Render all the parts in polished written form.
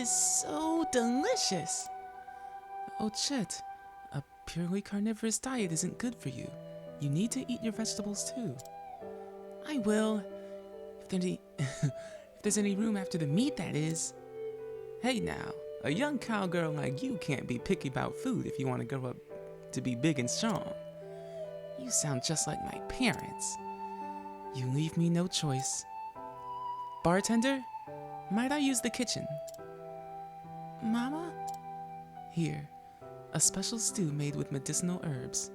is so delicious. Oh, Chet, a purely carnivorous diet isn't good for you. You need to eat your vegetables too. I will. If there's any room after the meat, that is. Hey now, a young cowgirl like you can't be picky about food if you want to grow up to be big and strong. You sound just like my parents. You leave me no choice. Bartender, might I use the kitchen? Mama? Here, a special stew made with medicinal herbs.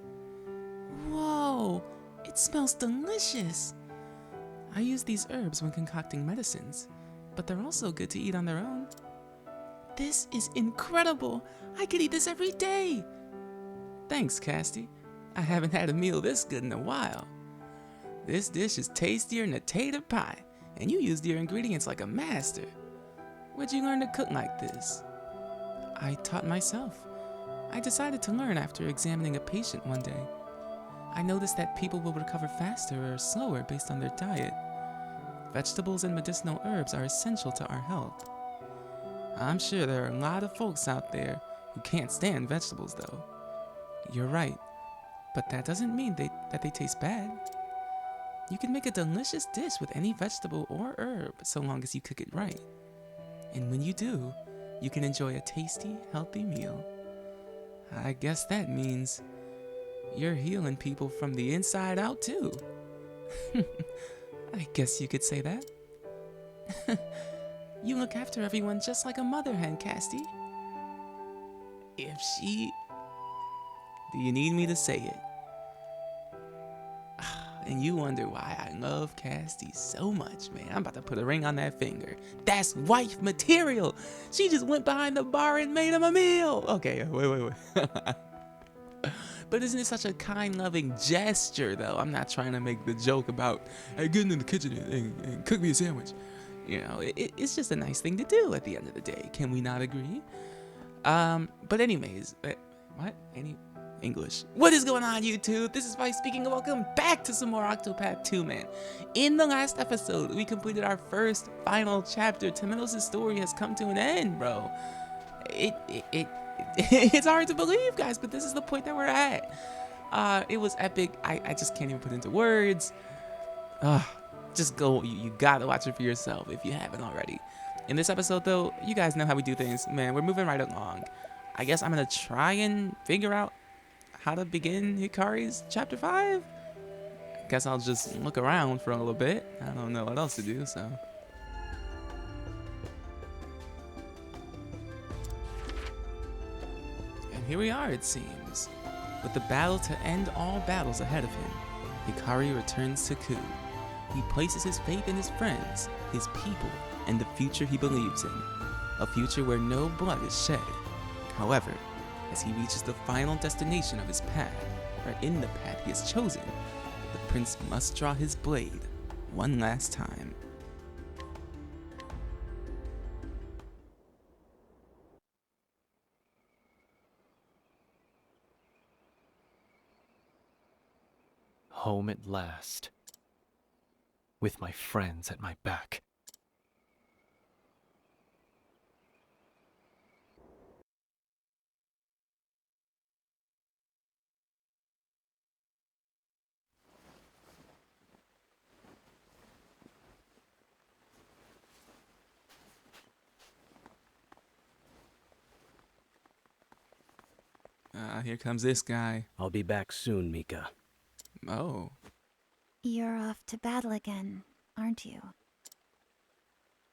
Whoa, it smells delicious. I use these herbs when concocting medicines, but they're also good to eat on their own. This is incredible. I could eat this every day. Thanks, Casty. I haven't had a meal this good in a while. This dish is tastier than a tater pie, and you used your ingredients like a master. Where'd you learn to cook like this? I taught myself. I decided to learn after examining a patient one day. I noticed that people will recover faster or slower based on their diet. Vegetables and medicinal herbs are essential to our health. I'm sure there are a lot of folks out there who can't stand vegetables, though. You're right, but that doesn't mean that they taste bad. You can make a delicious dish with any vegetable or herb so long as you cook it right. And when you do, you can enjoy a tasty, healthy meal. I guess that means you're healing people from the inside out too. I guess you could say that. You look after everyone just like a mother hen, Casty. Do you need me to say it? And you wonder why I love Casty so much, man. I'm about to put a ring on that finger. That's wife material. She just went behind the bar and made him a meal. Okay, wait. But isn't it such a kind, loving gesture, though? I'm not trying to make the joke about, hey, get into the kitchen and cook me a sandwich. You know, it's just a nice thing to do at the end of the day. Can we not agree? But anyways, what? English. What is going on, YouTube? This is Vyse speaking, and welcome back to some more Octopath 2, man. In the last episode, we completed our first final chapter. Temenos' story has come to an end, bro. It's hard to believe, guys, but this is the point that we're at. It was epic. I just can't even put into words. Just go. You gotta watch it for yourself if you haven't already. In this episode, though, you guys know how we do things, man. We're moving right along. I guess I'm gonna try and figure out how to begin Hikari's chapter 5. Guess I'll just look around for a little bit. I don't know what else to do, so. And here we are, it seems. With the battle to end all battles ahead of him, Hikari returns to Ku. He places his faith in his friends, his people, and the future he believes in. A future where no blood is shed. However, as he reaches the final destination of his path, or in the path he has chosen, the prince must draw his blade one last time. Home at last, with my friends at my back. Here comes this guy. I'll be back soon, Mika. Oh. You're off to battle again, aren't you?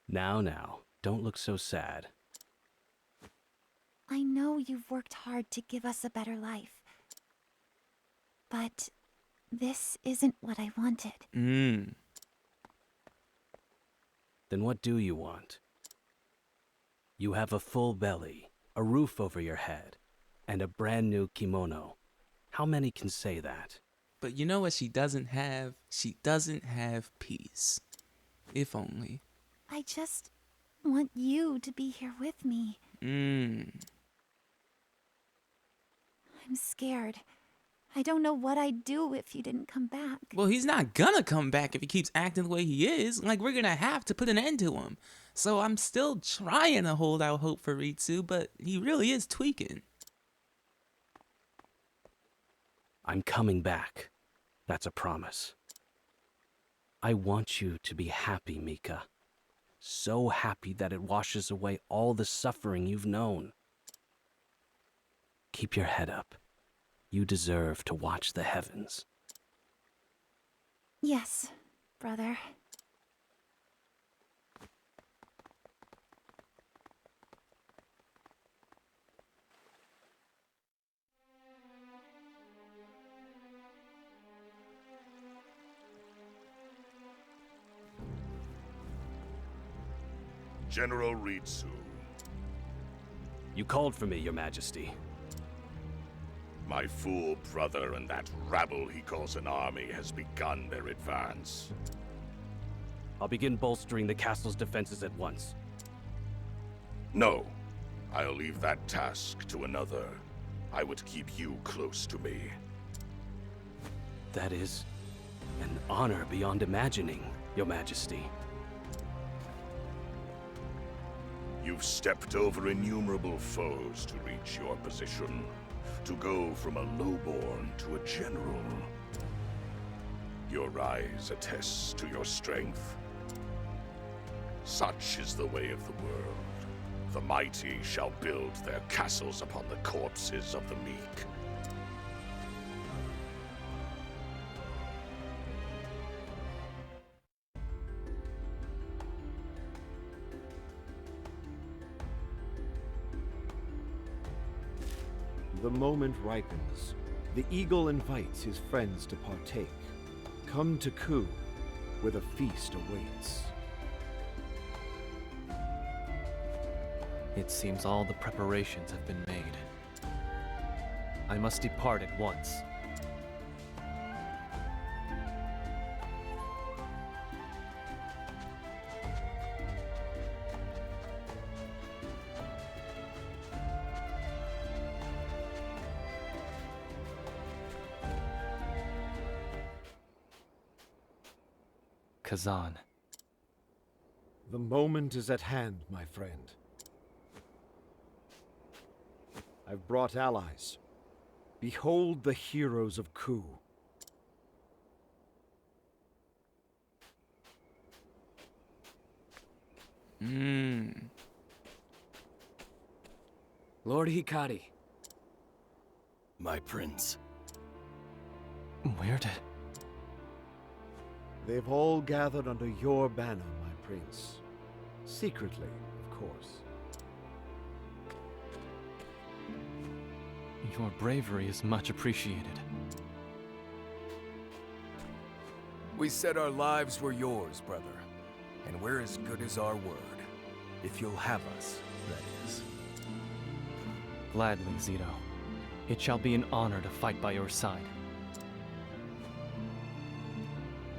Now, don't look so sad. I know you've worked hard to give us a better life. But this isn't what I wanted. Then what do you want? You have a full belly, a roof over your head, and a brand new kimono. How many can say that? But you know what she doesn't have? She doesn't have peace. If only. I just want you to be here with me. I'm scared. I don't know what I'd do if you didn't come back. Well, he's not gonna come back if he keeps acting the way he is. Like, we're gonna have to put an end to him. So I'm still trying to hold out hope for Ritsu, but he really is tweaking. I'm coming back. That's a promise. I want you to be happy, Mika. So happy that it washes away all the suffering you've known. Keep your head up. You deserve to watch the heavens. Yes, brother. General Ritsu. You called for me, Your Majesty. My fool brother and that rabble he calls an army has begun their advance. I'll begin bolstering the castle's defenses at once. No, I'll leave that task to another. I would keep you close to me. That is an honor beyond imagining, Your Majesty. You've stepped over innumerable foes to reach your position. To go from a lowborn to a general. Your rise attests to your strength. Such is the way of the world. The mighty shall build their castles upon the corpses of the meek. The moment ripens. The eagle invites his friends to partake. Come to Ku, where the feast awaits. It seems all the preparations have been made. I must depart at once. Kazan. The moment is at hand, my friend. I've brought allies. Behold the heroes of Ku. Lord Hikari. My prince. Where did... They've all gathered under your banner, my prince. Secretly, of course. Your bravery is much appreciated. We said our lives were yours, brother. And we're as good as our word. If you'll have us, that is. Gladly, Zito. It shall be an honor to fight by your side.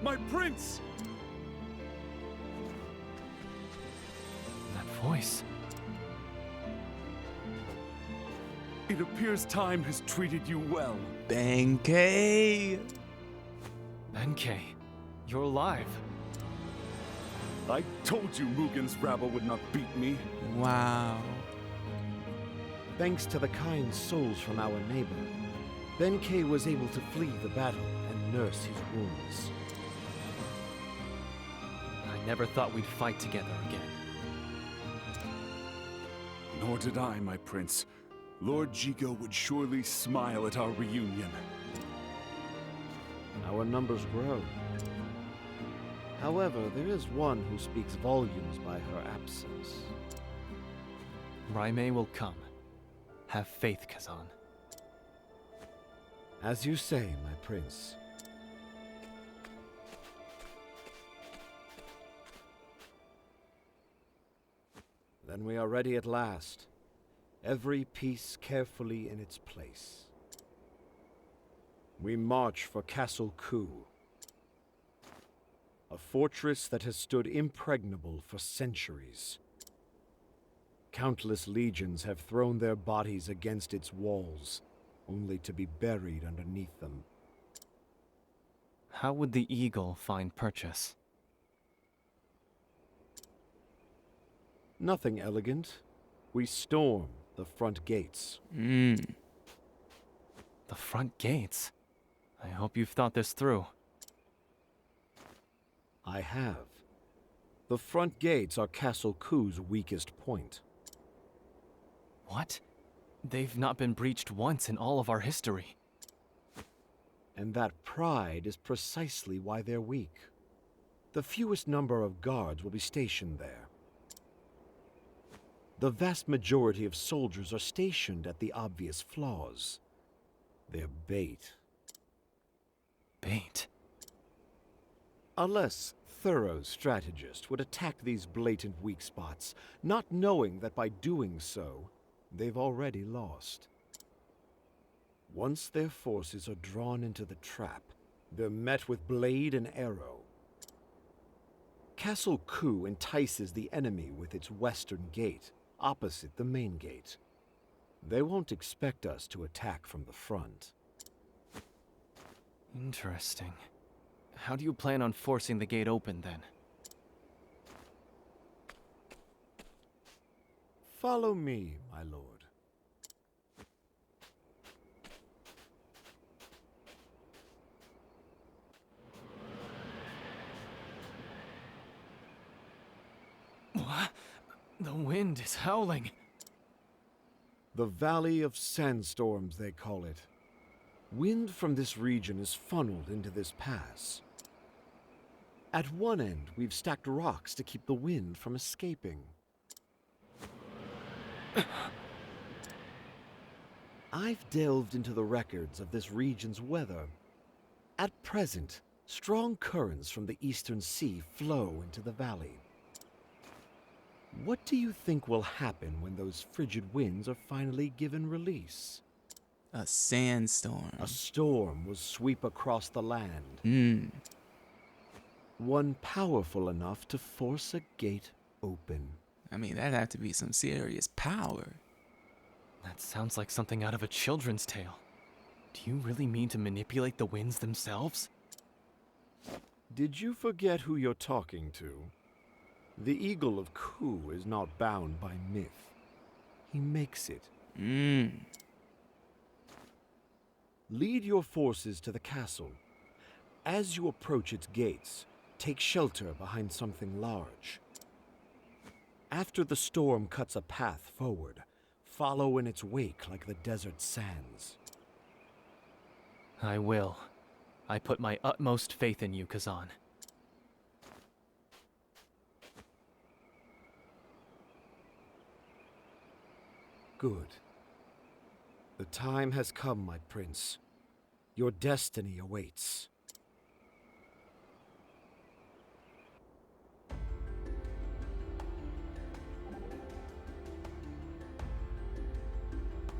My prince! That voice... It appears time has treated you well. Benkei! Benkei, you're alive. I told you Mugen's rabble would not beat me. Wow. Thanks to the kind souls from our neighbor, Benkei was able to flee the battle and nurse his wounds. I never thought we'd fight together again. Nor did I, my prince. Lord Jigo would surely smile at our reunion. Our numbers grow. However, there is one who speaks volumes by her absence. Raimei will come. Have faith, Kazan. As you say, my prince. Then we are ready at last. Every piece carefully in its place. We march for Castle Ku, a fortress that has stood impregnable for centuries. Countless legions have thrown their bodies against its walls, only to be buried underneath them. How would the eagle find purchase? Nothing elegant. We storm the front gates. The front gates? I hope you've thought this through. I have. The front gates are Castle Ku's weakest point. What? They've not been breached once in all of our history. And that pride is precisely why they're weak. The fewest number of guards will be stationed there. The vast majority of soldiers are stationed at the obvious flaws. They're bait. Bait? A less thorough strategist would attack these blatant weak spots, not knowing that by doing so, they've already lost. Once their forces are drawn into the trap, they're met with blade and arrow. Castle Ku entices the enemy with its western gate, opposite the main gate. They won't expect us to attack from the front. Interesting. How do you plan on forcing the gate open, then? Follow me, my lord. What? The wind is howling. The Valley of Sandstorms, they call it. Wind from this region is funneled into this pass. At one end, we've stacked rocks to keep the wind from escaping. I've delved into the records of this region's weather. At present, strong currents from the eastern sea flow into the valley. What do you think will happen when those frigid winds are finally given release? A sandstorm. A storm will sweep across the land. One powerful enough to force a gate open. I mean, that'd have to be some serious power. That sounds like something out of a children's tale. Do you really mean to manipulate the winds themselves? Did you forget who you're talking to? The Eagle of Ku is not bound by myth. He makes it. Lead your forces to the castle. As you approach its gates, take shelter behind something large. After the storm cuts a path forward, follow in its wake like the desert sands. I will. I put my utmost faith in you, Kazan. Good. The time has come, my prince. Your destiny awaits.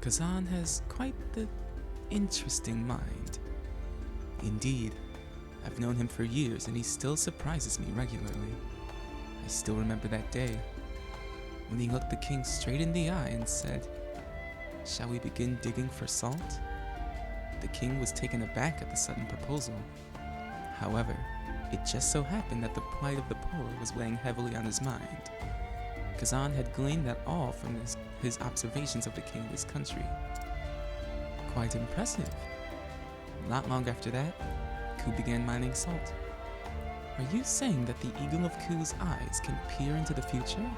Kazan has quite the interesting mind. Indeed, I've known him for years and he still surprises me regularly. I still remember that day when he looked the king straight in the eye and said, "Shall we begin digging for salt?" The king was taken aback at the sudden proposal. However, it just so happened that the plight of the poor was weighing heavily on his mind. Kazan had gleaned that all from his observations of the king of his country. Quite impressive. Not long after that, Ku began mining salt. Are you saying that the Eagle of Ku's eyes can peer into the future?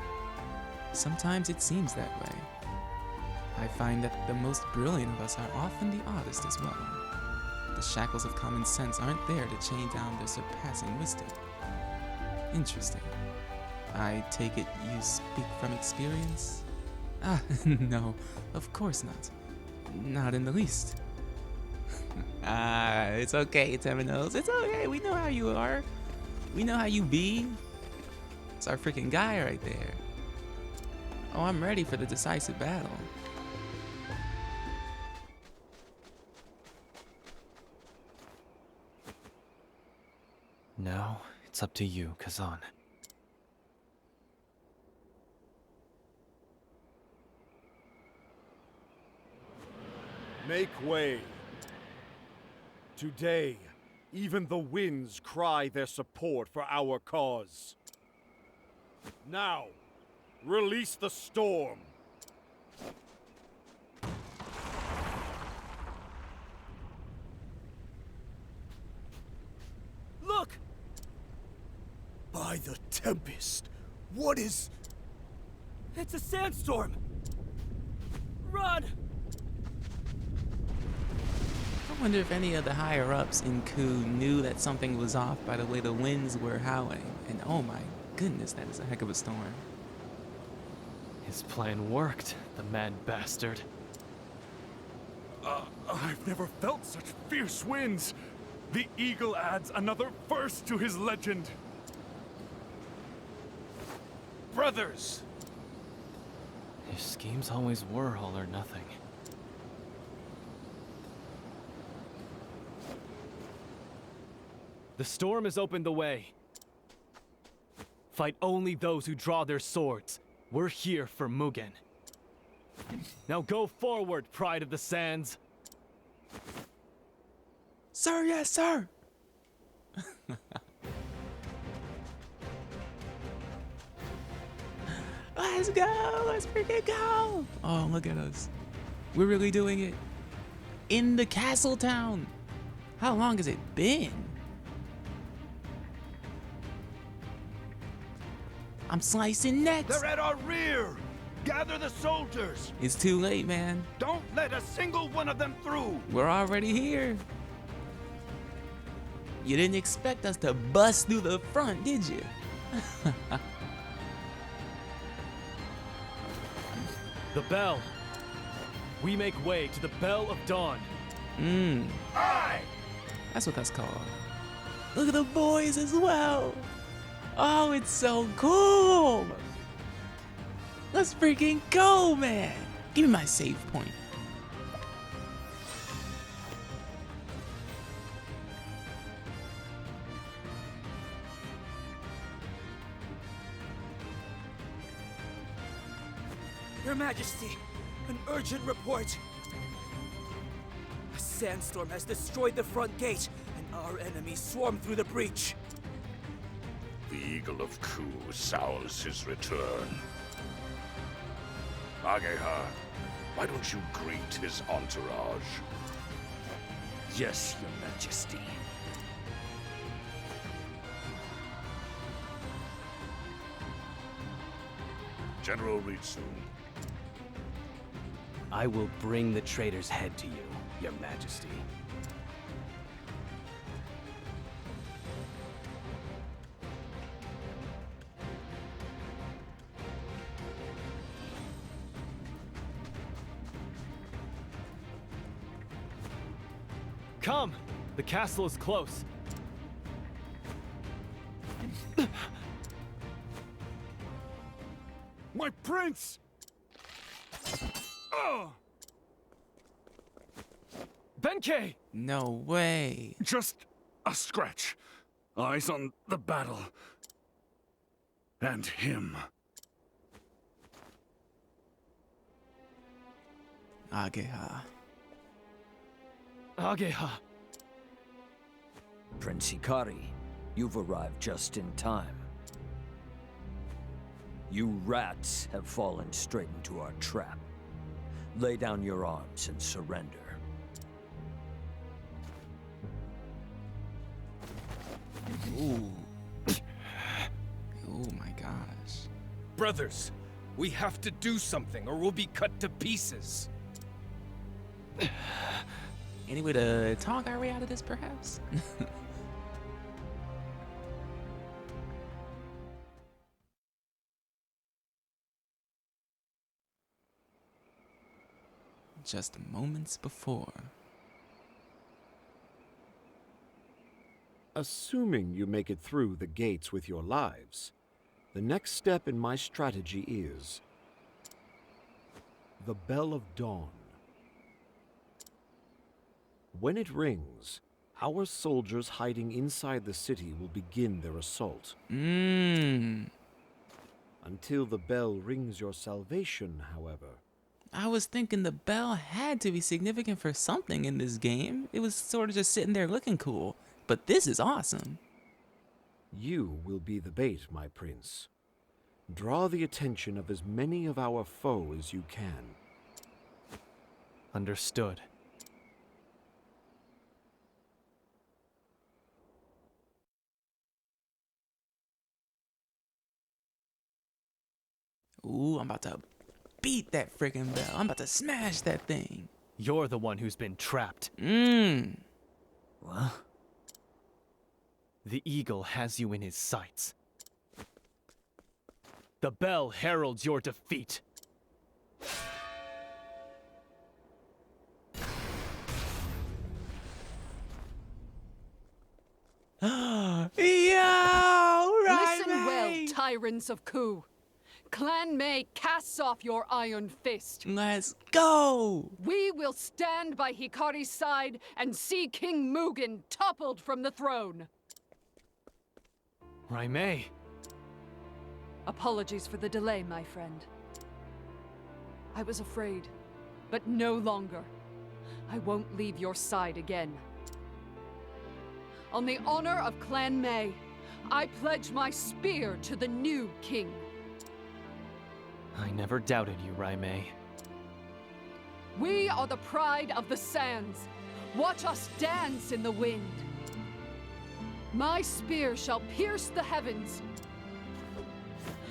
Sometimes it seems that way. I find that the most brilliant of us are often the oddest as well. The shackles of common sense aren't there to chain down their surpassing wisdom. Interesting. I take it you speak from experience? Ah, no, of course not. Not in the least. It's okay, Temenos. It's okay, we know how you are. We know how you be. It's our freaking guy right there. Oh, I'm ready for the decisive battle. Now, it's up to you, Kazan. Make way. Today, even the winds cry their support for our cause. Now, release the storm. Look! By the Tempest, what is... It's a sandstorm! Run! I wonder if any of the higher-ups in Ku knew that something was off by the way the winds were howling. And oh my goodness, that is a heck of a storm. His plan worked, the mad bastard. I've never felt such fierce winds. The eagle adds another verse to his legend. Brothers! His schemes always were all or nothing. The storm has opened the way. Fight only those who draw their swords. We're here for Mugen. Now go forward, Pride of the Sands. Sir, yes, sir! Let's go! Let's freaking go! Oh, look at us. We're really doing it. In the castle town. How long has it been? I'm slicing necks. They're at our rear! Gather the soldiers! It's too late, man. Don't let a single one of them through! We're already here. You didn't expect us to bust through the front, did you? The bell. We make way to the Bell of Dawn. Aye! That's what that's called. Look at the boys as well. Oh, it's so cool. Let's freaking go, man. Give me my save point. Your Majesty, an urgent report. A sandstorm has destroyed the front gate, and our enemies swarm through the breach. The Eagle of Ku sounds his return. Ageha, why don't you greet his entourage? Yes, Your Majesty. General Ritsu, I will bring the traitor's head to you, Your Majesty. Come! The castle is close. My prince! Oh! Benkei! No way. Just a scratch. Eyes on the battle. And him. Ageha. Ageha. Prince Hikari, you've arrived just in time. You rats have fallen straight into our trap. Lay down your arms and surrender. Ooh. Oh my gosh. Brothers, we have to do something or we'll be cut to pieces. Any way to talk our way out of this, perhaps? Just moments before. Assuming you make it through the gates with your lives, the next step in my strategy is the Bell of Dawn. When it rings, our soldiers hiding inside the city will begin their assault. Until the bell rings your salvation, however, I was thinking the bell had to be significant for something in this game. It was sort of just sitting there looking cool. But this is awesome. You will be the bait, my prince. Draw the attention of as many of our foes as you can. Understood. Ooh, I'm about to beat that freaking bell. I'm about to smash that thing. You're the one who's been trapped. What? The eagle has you in his sights. The bell heralds your defeat. Yo, Listen well, tyrants of Ku. Clan May casts off your iron fist. Let's go! We will stand by Hikari's side and see King Mugen toppled from the throne. Raimei. Apologies for the delay, my friend. I was afraid, but no longer. I won't leave your side again. On the honor of Clan May, I pledge my spear to the new king. I never doubted you, Raimei. We are the pride of the sands. Watch us dance in the wind. My spear shall pierce the heavens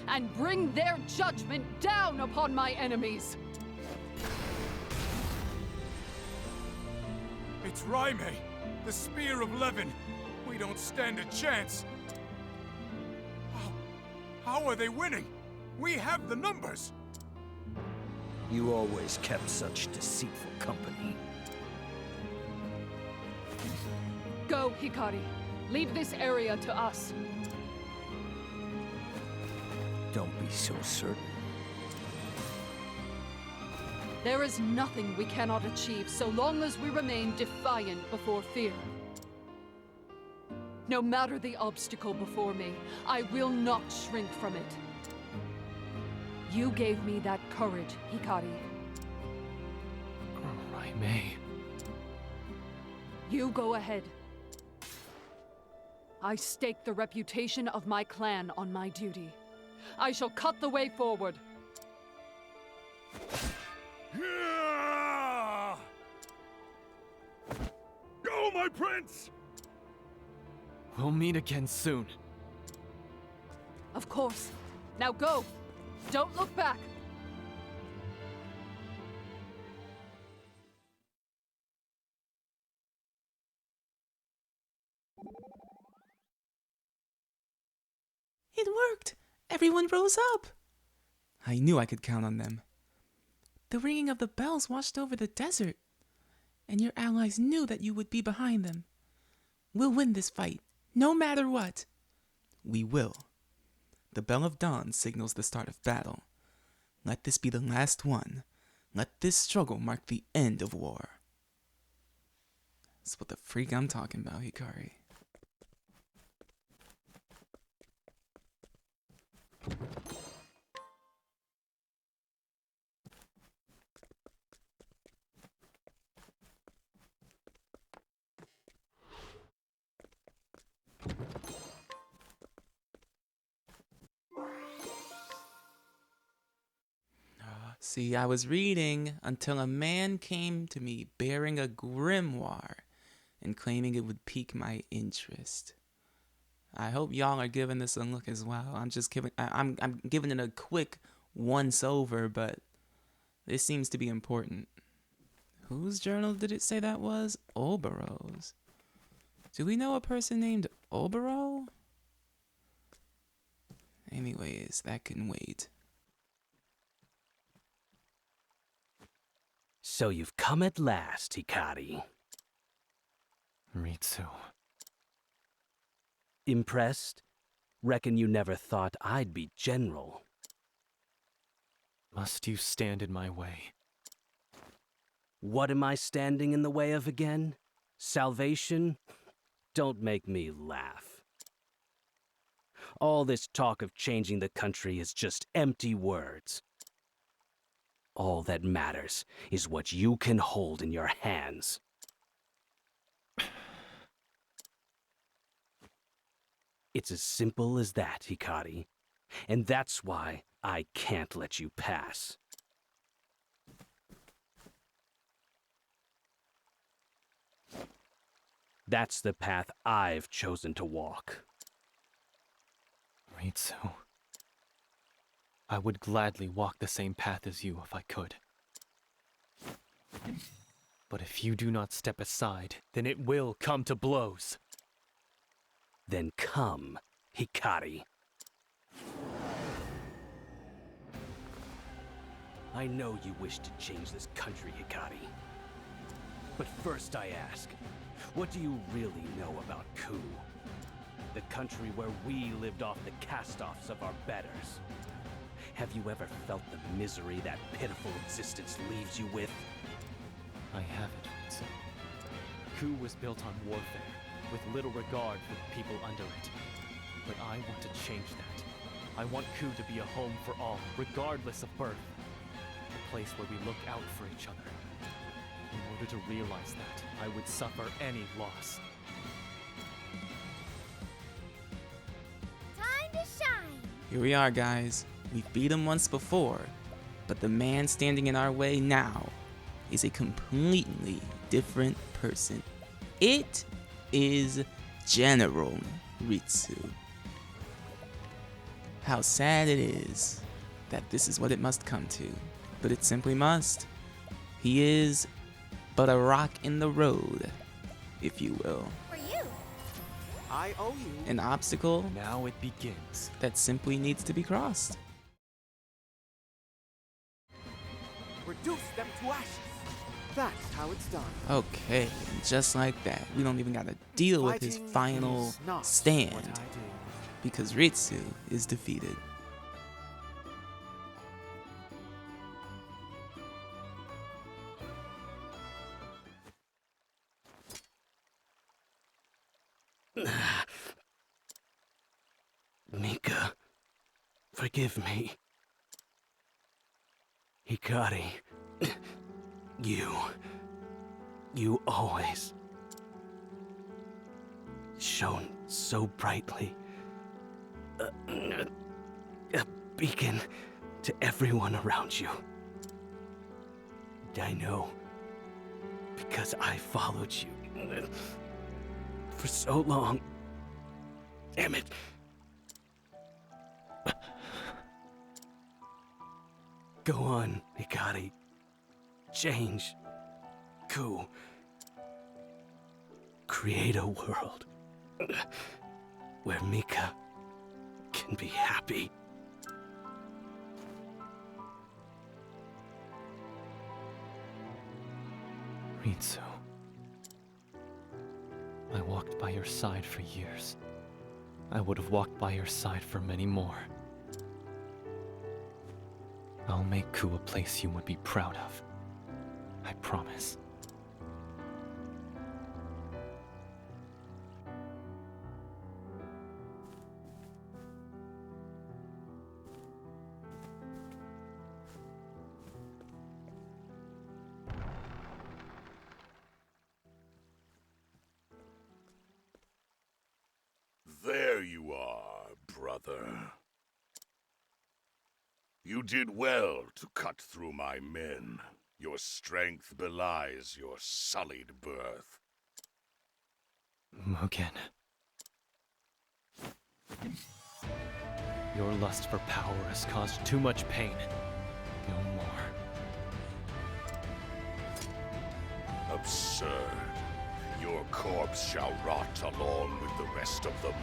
and bring their judgment down upon my enemies. It's Raimei, the Spear of Levin. We don't stand a chance. How are they winning? We have the numbers. You always kept such deceitful company. Go, Hikari. Leave this area to us. Don't be so certain. There is nothing we cannot achieve so long as we remain defiant before fear. No matter the obstacle before me, I will not shrink from it. You gave me that courage, Hikari. Raimei. You go ahead. I stake the reputation of my clan on my duty. I shall cut the way forward. Go, my prince! We'll meet again soon. Of course. Now go. Don't look back. It worked! Everyone rose up! I knew I could count on them. The ringing of the bells washed over the desert, and your allies knew that you would be behind them. We'll win this fight, no matter what. We will. The Bell of Dawn signals the start of battle. Let this be the last one. Let this struggle mark the end of war. That's what the freak I'm talking about, Hikari. See, I was reading until a man came to me bearing a grimoire and claiming it would pique my interest. I hope y'all are giving this a look as well. I'm giving it a quick once over, but this seems to be important. Whose journal did it say that was? Obero's. Do we know a person named Obero? Anyways, that can wait. So you've come at last, Hikari. Ritsu. Impressed? Reckon you never thought I'd be general. Must you stand in my way? What am I standing in the way of again? Salvation? Don't make me laugh. All this talk of changing the country is just empty words. all that matters is what you can hold in your hands. It's as simple as that, Hikari. And that's why I can't let you pass. That's the path I've chosen to walk. Ritsu. I would gladly walk the same path as you if I could. But if you do not step aside, then it will come to blows. Then come, Hikari. I know you wish to change this country, Hikari. But first I ask, what do you really know about Ku? The country where we lived off the cast-offs of our betters. Have you ever felt the misery that pitiful existence leaves you with? I haven't, Ritsu. Ku was built on warfare, with little regard for the people under it. But I want to change that. I want Ku to be a home for all, regardless of birth. A place where we look out for each other. In order to realize that, I would suffer any loss. Time to shine! Here we are, guys. We've beat him once before, but the man standing in our way now is a completely different person. It is General Ritsu. How sad it is that this is what it must come to, but it simply must. He is but a rock in the road, if you will. For you! I owe you. An obstacle Now it begins. that simply needs to be crossed. Reduce them to ashes. That's how it's done. Okay, just like that. We don't even gotta deal with his Fighting final is not stand what I do. because Ritsu is defeated. Mika, forgive me. Hikari, you always shone so brightly. A beacon to everyone around you. I know, because I followed you for so long. Damn it. Go on, Hikari. Change. Ku. Create a world where Mika can be happy. Ritsu. I walked by your side for years. I would have walked by your side for many more. I'll make Ku a place you would be proud of. I promise. There you are, brother. You did well to cut through my men. Your strength belies your sullied birth. Mugen. Your lust for power has caused too much pain. No more. Absurd. Your corpse shall rot along with the rest of them.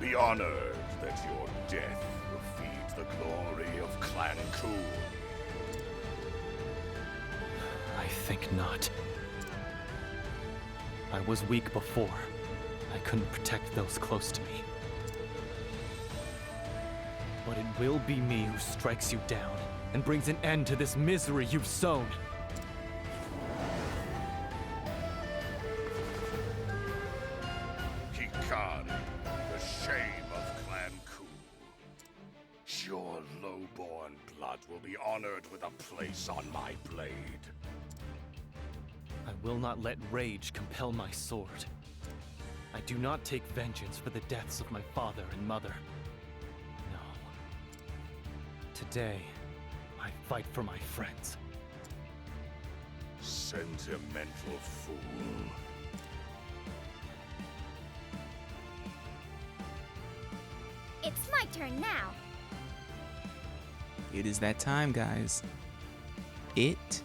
Be honored that your death will feed the glory of Clan Ku. I think not. I was weak before. I couldn't protect those close to me. But it will be me who strikes you down and brings an end to this misery you've sown. Hikari, the shame of Clan Ku. Your low-born blood will be honored with a place on my blade. I will not let rage compel my sword. I do not take vengeance for the deaths of my father and mother. No. Today, I fight for my friends. Sentimental fool. It's my turn now. It is that time, guys. It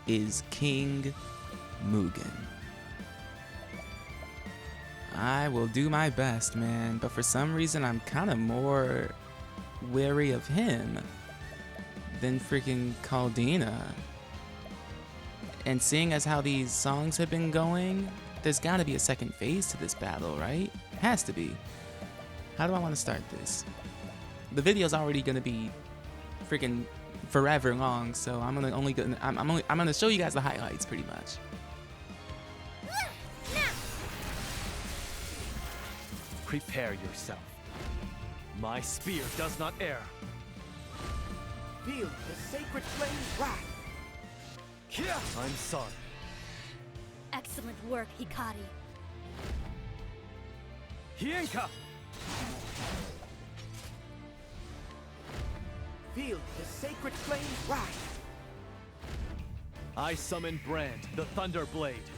is King Mugen. I will do my best, man, but for some reason I'm kind of more wary of him than freaking Caldina. And seeing as how these songs have been going, there's gotta be a second phase to this battle, right? Has to be. How do I want to start this? The video's already gonna be freaking forever long, so I'm gonna show you guys the highlights pretty much. Prepare yourself. My spear does not err. Feel the sacred flame's wrath. I'm sorry. Excellent work, Hikari. Hienka! Feel the sacred flame's wrath. I summon Brand, the Thunder Blade.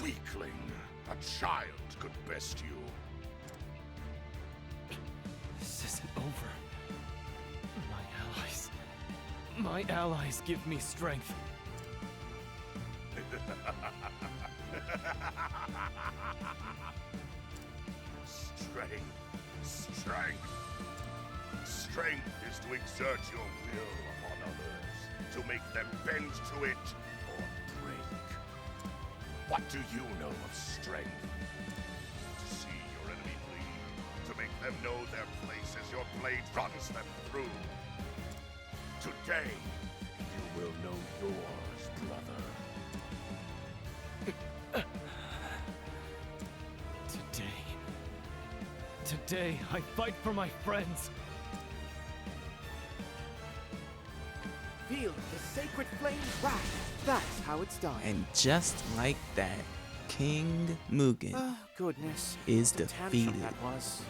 Weakling. A child could best you. This isn't over. My allies give me strength. Strength. Strength is to exert your will upon others, to make them bend to it or break. What do you know of strength? To see your enemy bleed, to make them know their place as your blade runs them through. Today, you will know yours, brother. Today, I fight for my friends. Feel the sacred flame's wrath. That's how it's done. And just like that, King Mugen Goodness. is What a tantrum defeated. that was.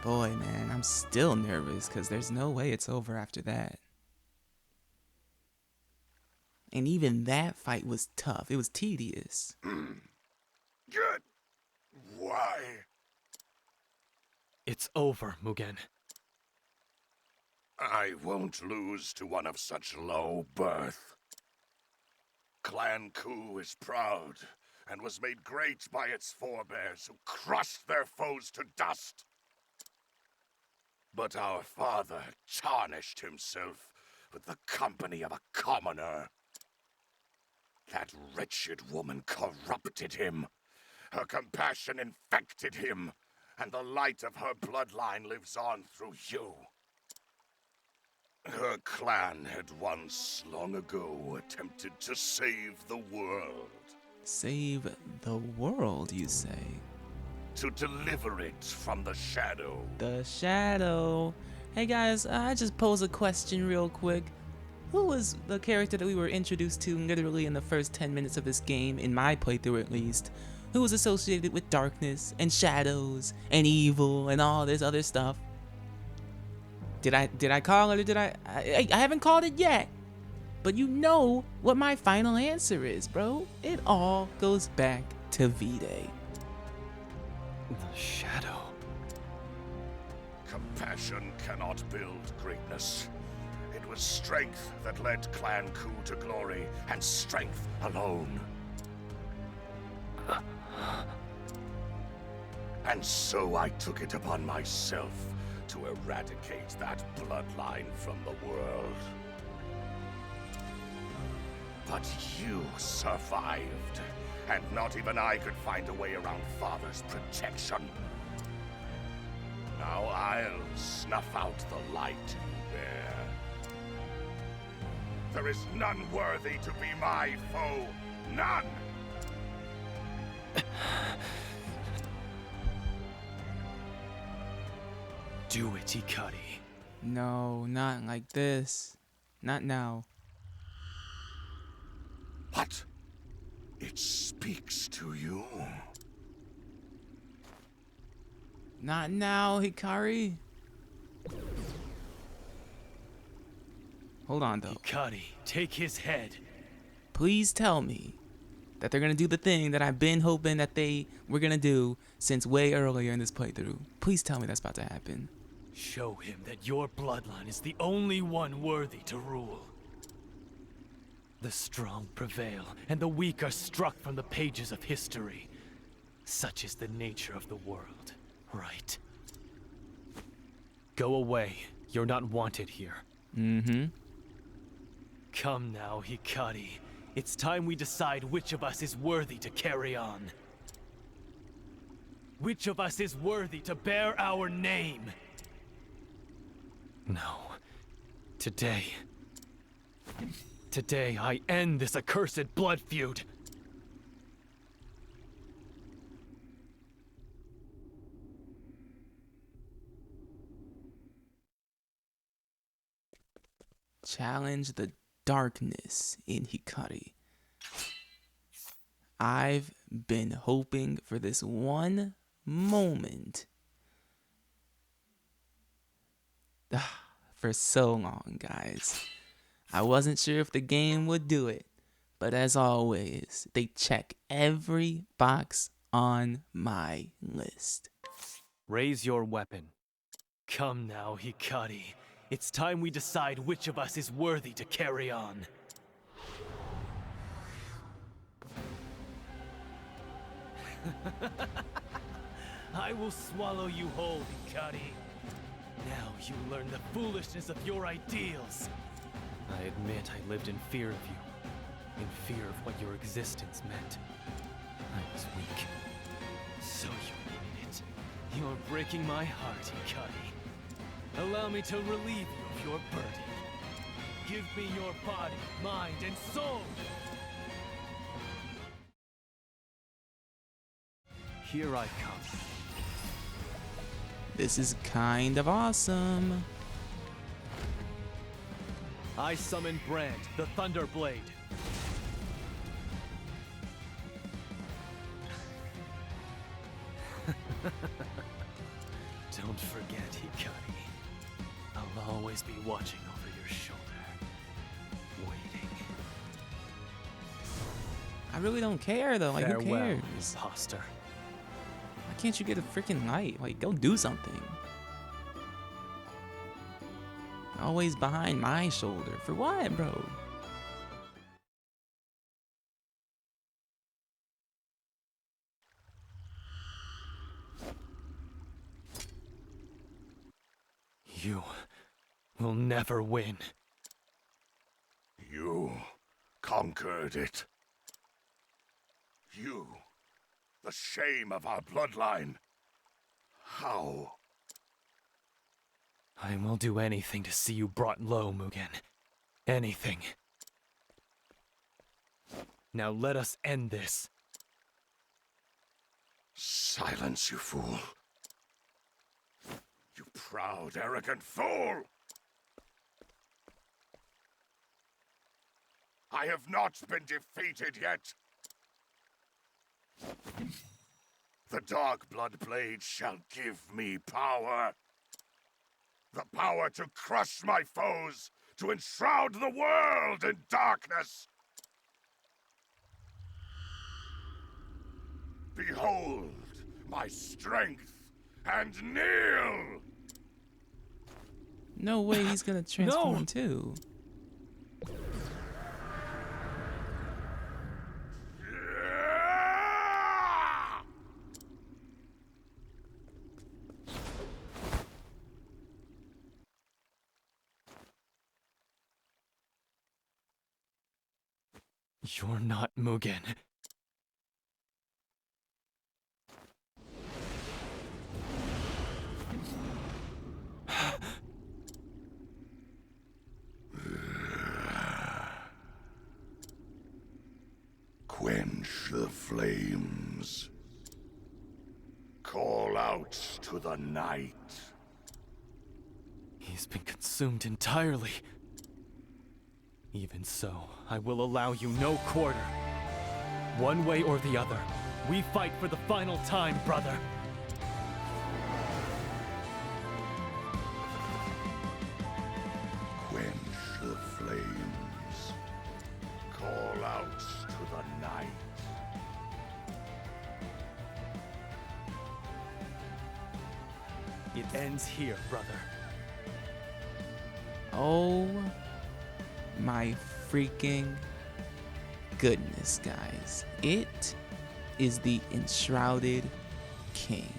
Boy, man, I'm still nervous because there's no way it's over after that. And even that fight was tough. It was tedious. Good. Why? It's over, Mugen. I won't lose to one of such low birth. Clan Ku is proud and was made great by its forebears who crushed their foes to dust. But our father tarnished himself with the company of a commoner. That wretched woman corrupted him. Her compassion infected him, and the light of her bloodline lives on through you. Her clan had once, long ago, attempted to save the world. Save the world, you say? To deliver it from the shadow. The shadow. Hey guys, I just pose a question real quick. Who was the character that we were introduced to literally in the first 10 minutes of this game, in my playthrough at least, who was associated with darkness and shadows and evil and all this other stuff? Did I call it or did I haven't called it yet. But you know what my final answer is, bro. It all goes back to Vyse. The shadow. Compassion cannot build greatness. It was strength that led Clan Ku to glory, and strength alone. And so I took it upon myself to eradicate that bloodline from the world. But you survived, and not even I could find a way around Father's protection. Now I'll snuff out the light you bear. There is none worthy to be my foe. None! Do it, Hikari. No, not like this. Not now. What? It speaks to you. Not now, Hikari. Hold on, though. Hikari, take his head. Please tell me that they're gonna do the thing that I've been hoping that they were gonna do since way earlier in this playthrough. Please tell me that's about to happen. Show him that your bloodline is the only one worthy to rule. The strong prevail, and the weak are struck from the pages of history. Such is the nature of the world, right? Go away. You're not wanted here. Mm-hmm. Come now, Hikari. It's time we decide which of us is worthy to carry on. Which of us is worthy to bear our name? No. Today, I end this accursed blood feud. Challenge the darkness in Hikari. I've been hoping for this one moment for so long, guys. I wasn't sure if the game would do it, but as always, they check every box on my list. Raise your weapon. Come now, Hikari. It's time we decide which of us is worthy to carry on. I will swallow you whole, Hikari. Now you learn the foolishness of your ideals. I admit I lived in fear of you. In fear of what your existence meant. I was weak. So you made it. You're breaking my heart, Hikari. Allow me to relieve you of your burden. Give me your body, mind, and soul! Here I come. This is kind of awesome. I summon Brand, the Thunder Blade. Don't forget, Hikari. I'll always be watching over your shoulder. Waiting. I really don't care though. Like, Farewell, who cares? imposter. Why can't you get a freaking light? Like, go do something. Always behind my shoulder. For what, bro? You will never win. You conquered it. You, the shame of our bloodline. How? I will do anything to see you brought low, Mugen. Anything. Now let us end this. Silence, you fool. You proud, arrogant fool! I have not been defeated yet. The Dark Blood Blade shall give me power. The power to crush my foes, to enshroud the world in darkness. Behold my strength and kneel! No way he's gonna transform too. You're not Mugen. Quench the flames. flames. Call out to the night. He's been consumed entirely. Even so, I will allow you no quarter. One way or the other, we fight for the final time, brother. Quench the flames. Call out to the night. It ends here, brother. Oh my freaking goodness, guys. It is the Enshrouded King.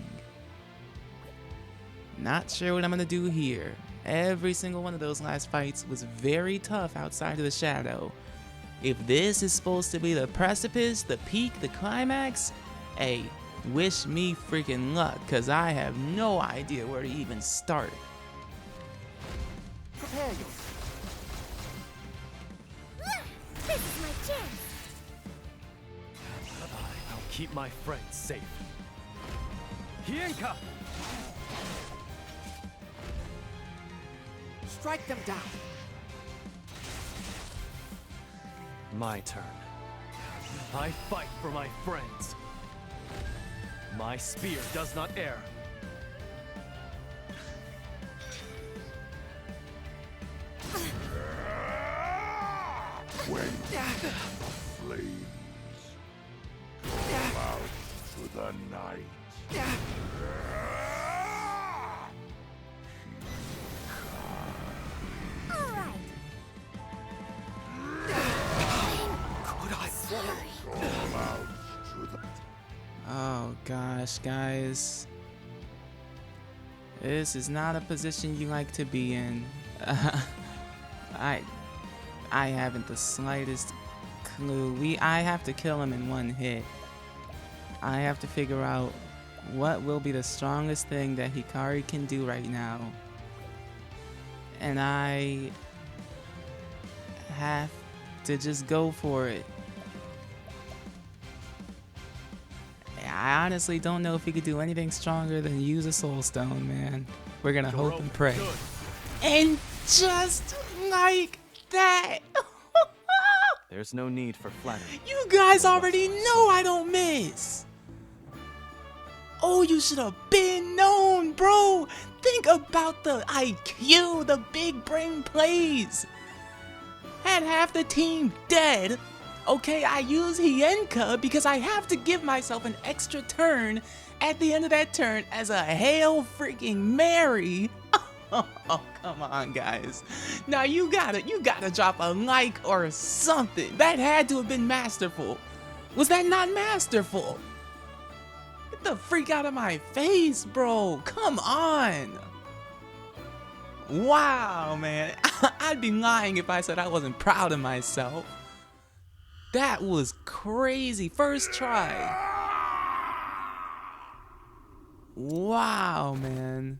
Not sure what I'm gonna do here. Every single one of those last fights was very tough outside of the shadow. If this is supposed to be the precipice, the peak, the climax, hey, wish me freaking luck, cause I have no idea where to even start. Prepare yourself. This is my chance. I'll keep my friends safe. Hikari! Strike them down. My turn. I fight for my friends. My spear does not err. Quench the flames. Call out to the night. All right. Could I Call out to the... Oh gosh, guys. This is not a position you like to be in. I haven't the slightest clue. I have to kill him in one hit. I have to figure out what will be the strongest thing that Hikari can do right now. And I have to just go for it. I honestly don't know if he could do anything stronger than use a soul stone, man. We're gonna hope and pray. And just like that. There's no need for flattery. You guys already know I don't miss. Oh, you should have been known, bro. Think about the IQ, the big brain plays. Had half the team dead. Okay, I use Hienka because I have to give myself an extra turn at the end of that turn as a Hail freaking Mary. Oh, come on, guys. Now you gotta drop a like or something. That had to have been masterful. Was that not masterful? Get the freak out of my face, bro. Come on. Wow, man. I'd be lying if I said I wasn't proud of myself. That was crazy. First try. Wow, man.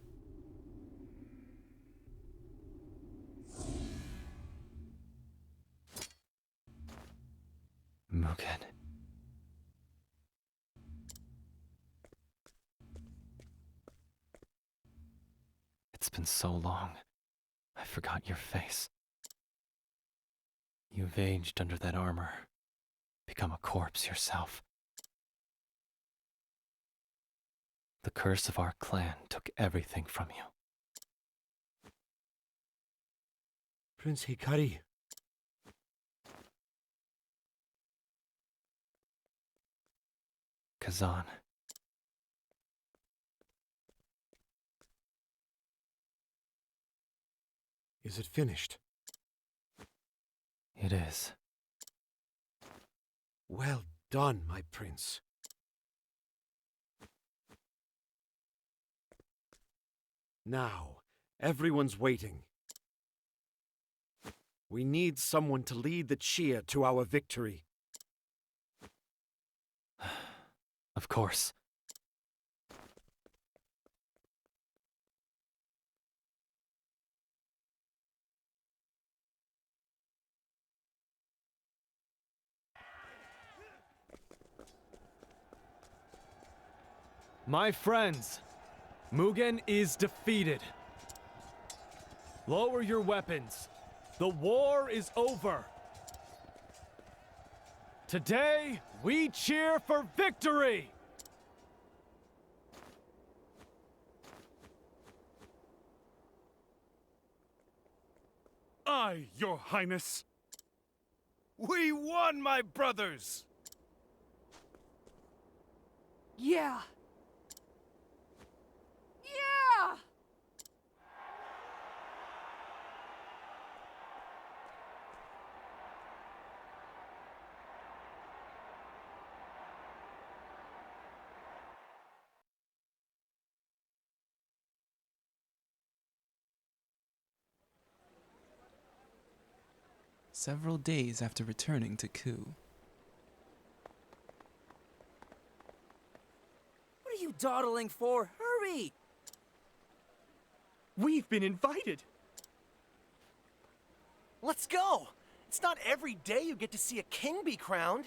Mugen. It's been so long. I forgot your face. You've aged under that armor. Become a corpse yourself. The curse of our clan took everything from you. Prince Hikari. Kazan. Is it finished? It is. Well done, my prince. Now, everyone's waiting. We need someone to lead the cheer to our victory. Of course. My friends, Mugen is defeated. Lower your weapons. The war is over. Today, we cheer for victory! Aye, Your Highness. We won, my brothers! Yeah! Yeah! Several days after returning to Ku. What are you dawdling for? Hurry! We've been invited! Let's go! It's not every day you get to see a king be crowned.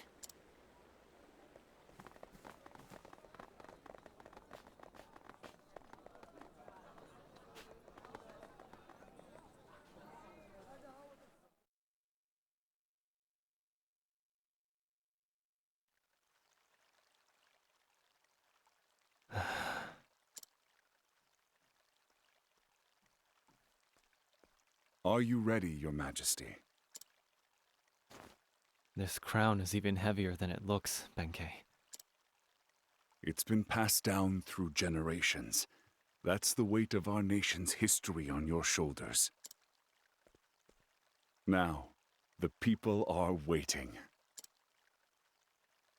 Are you ready, Your Majesty? This crown is even heavier than it looks, Benkei. It's been passed down through generations. That's the weight of our nation's history on your shoulders. Now, the people are waiting.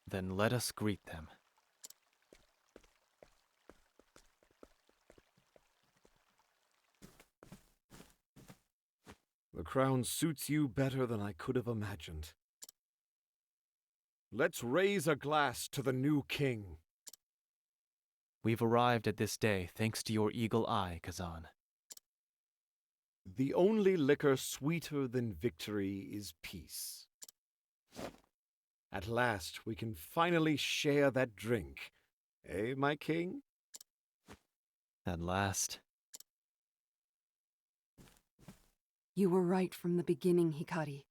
Then let us greet them. The crown suits you better than I could have imagined. Let's raise a glass to the new king. We've arrived at this day thanks to your eagle eye, Kazan. The only liquor sweeter than victory is peace. At last, we can finally share that drink. Eh, my king? At last. You were right from the beginning, Hikari.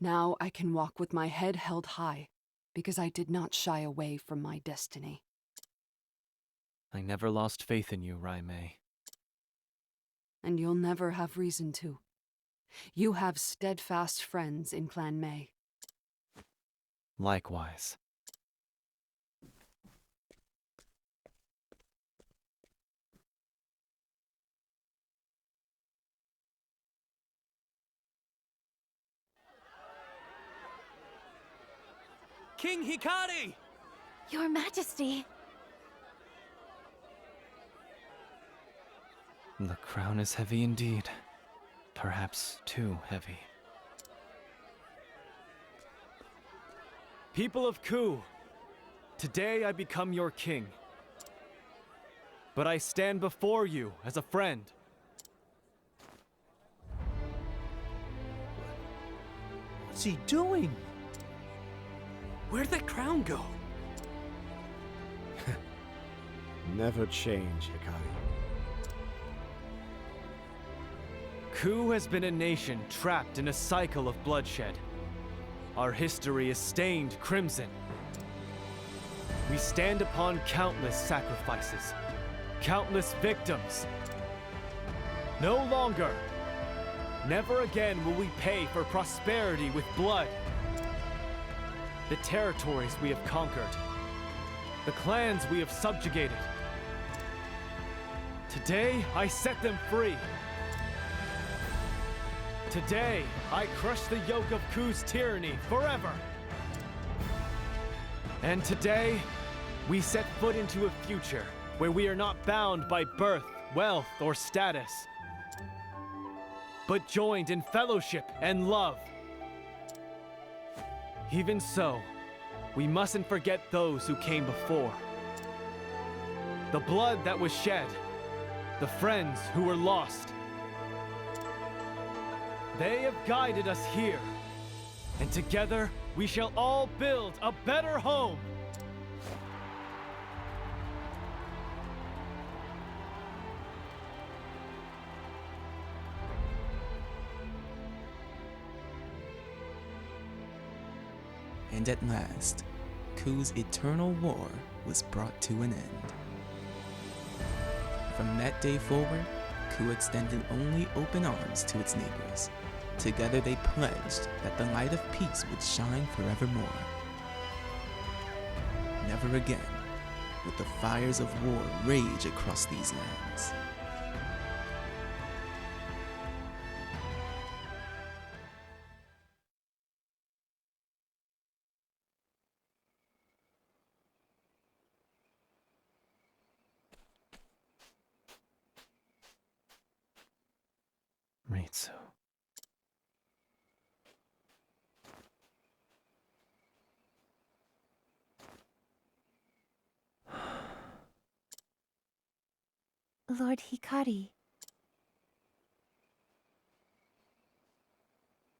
Now I can walk with my head held high, because I did not shy away from my destiny. I never lost faith in you, Raimei. And you'll never have reason to. You have steadfast friends in Clan Mei. Likewise. King Hikari! Your Majesty! The crown is heavy indeed. Perhaps too heavy. People of Ku, today I become your king. But I stand before you as a friend. What's he doing? Where'd that crown go? Never change, Hikari. Ku has been a nation trapped in a cycle of bloodshed. Our history is stained crimson. We stand upon countless sacrifices, countless victims. No longer, never again will we pay for prosperity with blood. The territories we have conquered, the clans we have subjugated. Today, I set them free. Today, I crush the yoke of Ku's tyranny forever. And today, we set foot into a future where we are not bound by birth, wealth, or status, but joined in fellowship and love. Even so, we mustn't forget those who came before. The blood that was shed, the friends who were lost. They have guided us here, and together we shall all build a better home. And at last, Ku's eternal war was brought to an end. From that day forward, Ku extended only open arms to its neighbors. Together they pledged that the light of peace would shine forevermore. Never again would the fires of war rage across these lands. Ritsu. Lord Hikari.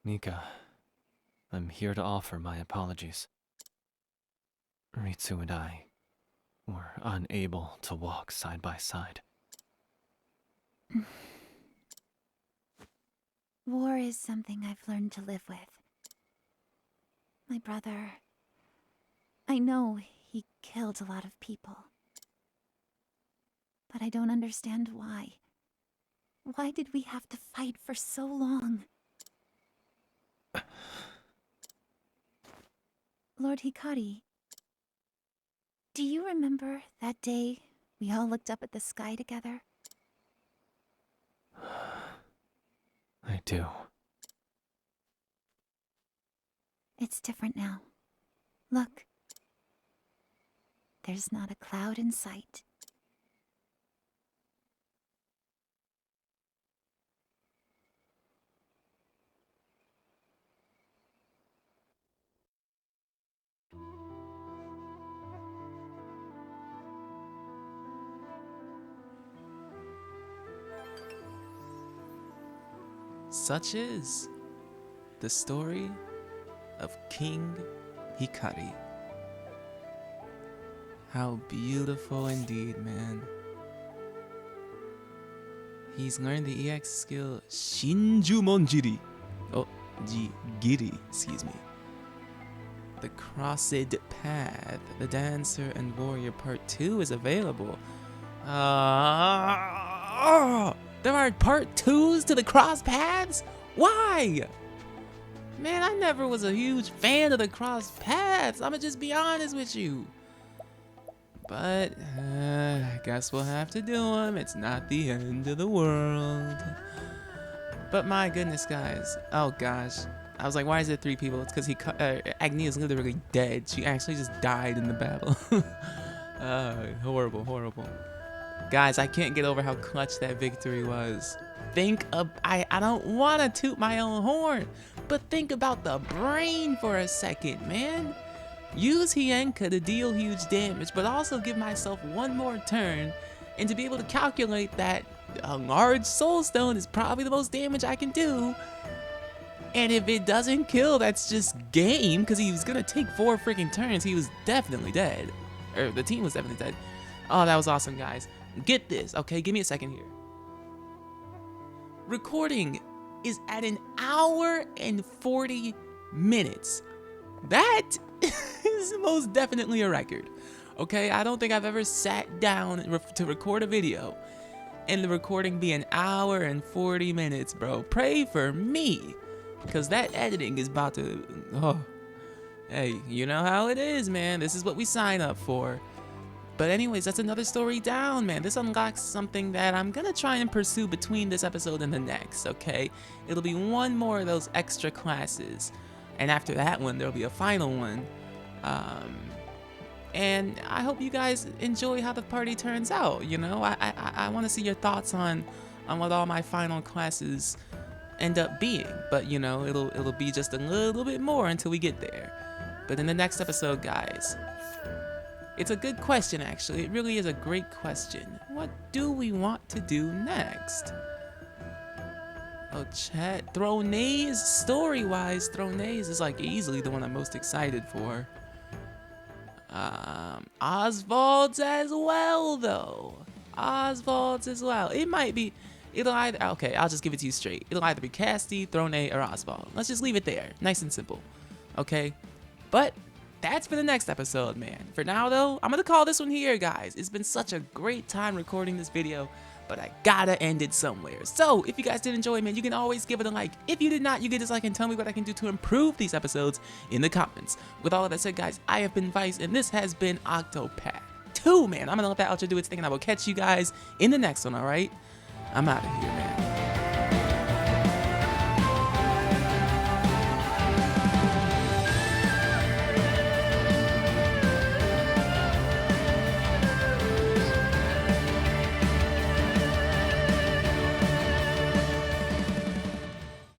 Nika, I'm here to offer my apologies. Ritsu and I were unable to walk side by side. War is something I've learned to live with. My brother... I know he killed a lot of people. But I don't understand why. Why did we have to fight for so long? Lord Hikari, do you remember that day we all looked up at the sky together? I do. It's different now. Look. There's not a cloud in sight. Such is the story of King Hikari. How beautiful indeed, man. He's learned the EX skill Shinju Monjiri. Oh, Giri, excuse me. The Crossed Path, the Dancer and Warrior Part 2 is available. There are part 2s to the cross paths? Why? Man, I never was a huge fan of the cross paths. I'ma just be honest with you. But I guess we'll have to do them. It's not the end of the world. But my goodness, guys. Oh gosh. I was like, why is there 3 people? It's because Agni is literally dead. She actually just died in the battle. Horrible, horrible. Guys, I can't get over how clutch that victory was. I don't want to toot my own horn, but think about the brain for a second, man. Use Hienka to deal huge damage, but also give myself one more turn, and to be able to calculate that a large soul stone is probably the most damage I can do. And if it doesn't kill, that's just game, because he was going to take 4 freaking turns. He was definitely dead. Or the team was definitely dead. Oh, that was awesome, guys. Get this, okay? Give me a second here. Recording is at 1 hour and 40 minutes. That is most definitely a record, okay? I don't think I've ever sat down to record a video and the recording be 1 hour and 40 minutes, bro. Pray for me, because that editing is about to... Oh, hey, you know how it is, man. This is what we sign up for. But anyways, that's another story down, man. This unlocks something that I'm gonna try and pursue between this episode and the next, okay? It'll be one more of those extra classes. And after that one, there'll be a final one. And I hope you guys enjoy how the party turns out, you know? I want to see your thoughts on what all my final classes end up being. But, you know, it'll be just a little bit more until we get there. But in the next episode, guys... It's a good question, actually. It really is a great question. What do we want to do next? Oh, chat. Thronaze, story-wise, Thronaze is like easily the one I'm most excited for. Oswald's as well, though. Oswald's as well. It might be... It'll either... Okay, I'll just give it to you straight. It'll either be Casty, Thronaze, or Oswald. Let's just leave it there. Nice and simple. Okay? But that's for the next episode, man. For now, though, I'm gonna call this one here, guys. It's been such a great time recording this video, but I gotta end it somewhere. So, if you guys did enjoy, man, you can always give it a like. If you did not, you can dislike and tell me what I can do to improve these episodes in the comments. With all of that said, guys, I have been Vyse, and this has been Octopath 2, man. I'm gonna let that outro do its thing, and I will catch you guys in the next one, alright? I'm out of here, man.